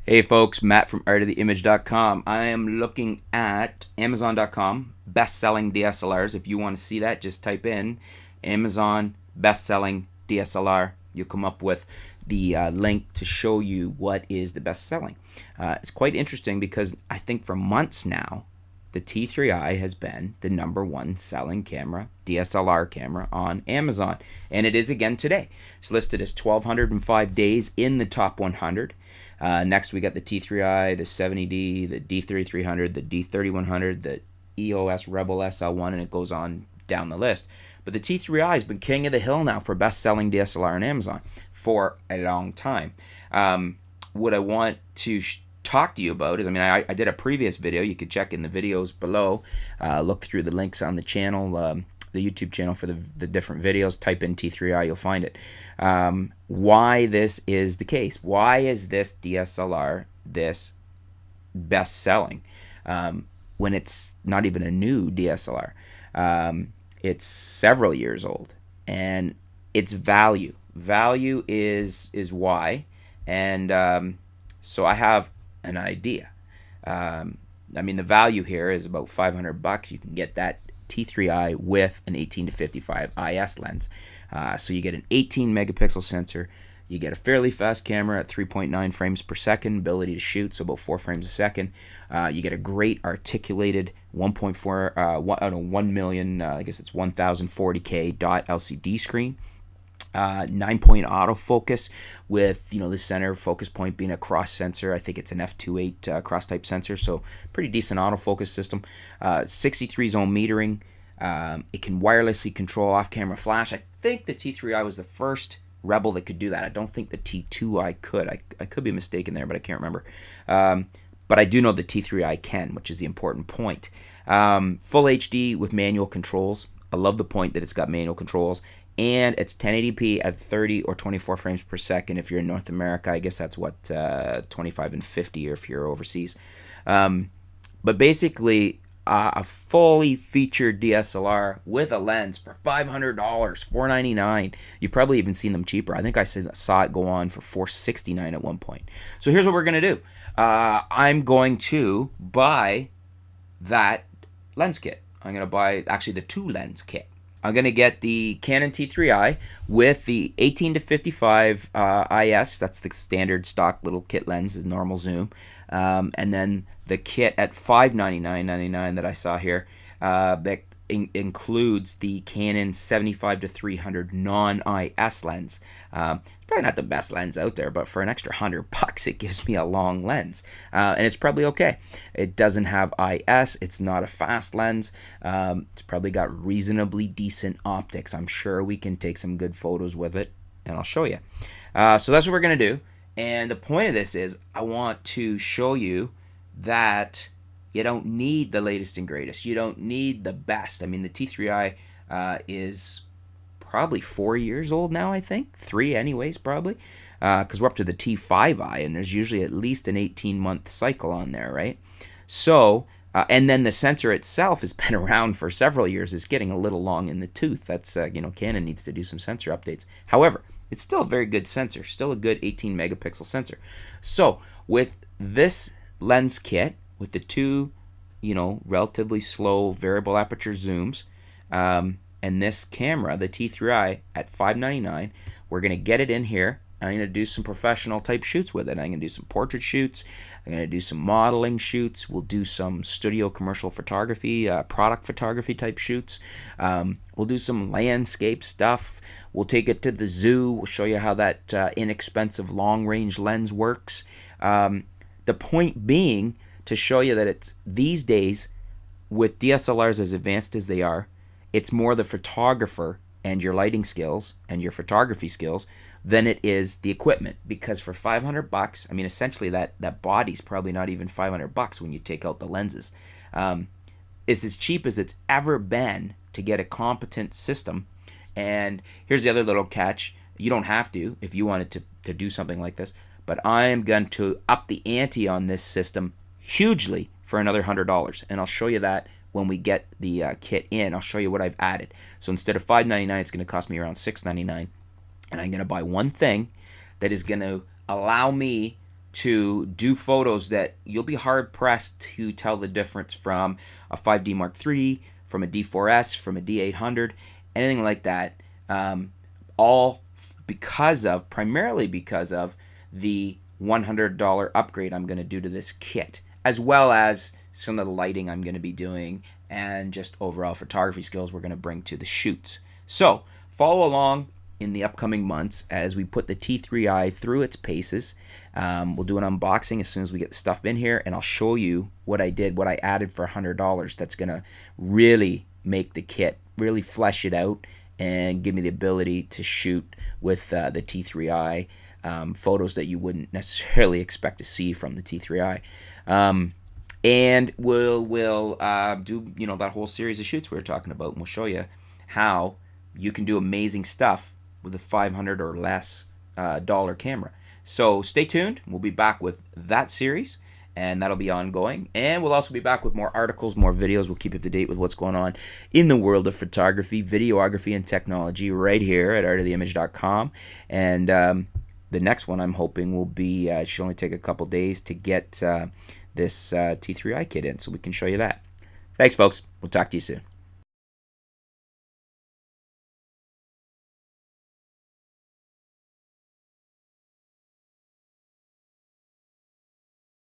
Hey folks, Matt from artoftheimage.com. I am looking at Amazon.com best-selling DSLRs. If you want to see that, just type in Amazon best-selling DSLR. You'll come up with the link to show you what is the best-selling. It's quite interesting because I think for months now, the T3i has been the #1 selling camera, DSLR camera on Amazon. And it is again today. It's listed as 1,205 days in the top 100. Next, we got the T3i, the 70D, the D3300, the D3100, the EOS Rebel SL1, and it goes on down the list. But the T3i has been king of the hill now for best-selling DSLR on Amazon for a long time. What I want to talk to you about is, I did a previous video. You could check in the videos below. Look through the links on the channel, the YouTube channel for the different videos. Type in T3i, you'll find it. Why this is the case. Why is this DSLR this best-selling when it's not even a new DSLR? It's several years old, and it's value. Value is why, and so I have an idea. The value here is about $500. You can get that T3i with an 18-55 IS lens. So you get an 18 megapixel sensor. You get a fairly fast camera at 3.9 frames per second, ability to shoot, so about 4 frames a second. You get a great articulated 1 million, I guess it's 1040K dot LCD screen. 9-point autofocus with the center focus point being a cross sensor. I think it's an f2.8 cross type sensor, so pretty decent autofocus system. 63 zone metering. It can wirelessly control off-camera flash. I think the T3i was the first Rebel that could do that. I don't think the T2i could. I could be mistaken there, but I can't remember. But I do know the T3i can, which is the important point. Full HD with manual controls. I love the point that it's got manual controls. And it's 1080p at 30 or 24 frames per second if you're in North America. I guess that's what, 25 and 50 if you're overseas. But basically, a fully featured DSLR with a lens for $500, $499. You've probably even seen them cheaper. I think I saw it go on for $469 at one point. So here's what we're going to do. I'm going to buy that lens kit. I'm going to buy, actually, the 2-lens kit. I'm going to get the Canon T3i with the 18-55 IS. That's the standard stock little kit lens, is normal zoom. And then the kit at $599.99 that I saw here, that includes the Canon 75-300 non-IS lens. It's probably not the best lens out there, but for an extra $100, it gives me a long lens, and it's probably okay. It doesn't have IS. It's not a fast lens. It's probably got reasonably decent optics. I'm sure we can take some good photos with it, and I'll show you. So that's what we're gonna do. And the point of this is, I want to show you that you don't need the latest and greatest. You don't need the best. The T3i is probably 4 years old now, I think. 3 anyways, probably. Because we're up to the T5i, and there's usually at least an 18-month cycle on there, right? So, and then the sensor itself has been around for several years. It's getting a little long in the tooth. That's, Canon needs to do some sensor updates. However, it's still a very good sensor. Still a good 18 megapixel sensor. So, with this lens kit, with the 2, relatively slow variable aperture zooms, and this camera, the T3i, at $599, we're going to get it in here. I'm going to do some professional type shoots with it. I'm going to do some portrait shoots. I'm going to do some modeling shoots. We'll do some studio commercial photography, product photography type shoots. We'll do some landscape stuff. We'll take it to the zoo. We'll show you how that inexpensive long-range lens works. The point being, to show you that it's these days, with DSLRs as advanced as they are, it's more the photographer and your lighting skills and your photography skills than it is the equipment. Because for $500, essentially that body's probably not even $500 when you take out the lenses. It's as cheap as it's ever been to get a competent system. And here's the other little catch. You don't have to if you wanted to do something like this, but I am going to up the ante on this system hugely for another $100, and I'll show you that when we get the kit in. I'll show you what I've added. So instead of $599, it's going to cost me around $699, and I'm going to buy one thing that is going to allow me to do photos that you'll be hard pressed to tell the difference from a 5D Mark III, from a D4S, from a D800, anything like that. All primarily because of the $100 upgrade I'm going to do to this kit, as well as some of the lighting I'm going to be doing and just overall photography skills we're going to bring to the shoots. So follow along in the upcoming months as we put the T3i through its paces. We'll do an unboxing as soon as we get the stuff in here, and I'll show you what I did, what I added for $100 that's going to really make the kit, really flesh it out and give me the ability to shoot with the T3i photos that you wouldn't necessarily expect to see from the T3i. And we'll do, you know, that whole series of shoots we were talking about, and we'll show you how you can do amazing stuff with a $500 or less dollar camera. So stay tuned. We'll be back with that series, and that'll be ongoing. And we'll also be back with more articles, more videos. We'll keep you up to date with what's going on in the world of photography, videography, and technology right here at artoftheimage.com. And the next one I'm hoping will be, it should only take a couple days to get this T3i kit in, so we can show you that. Thanks, folks. We'll talk to you soon.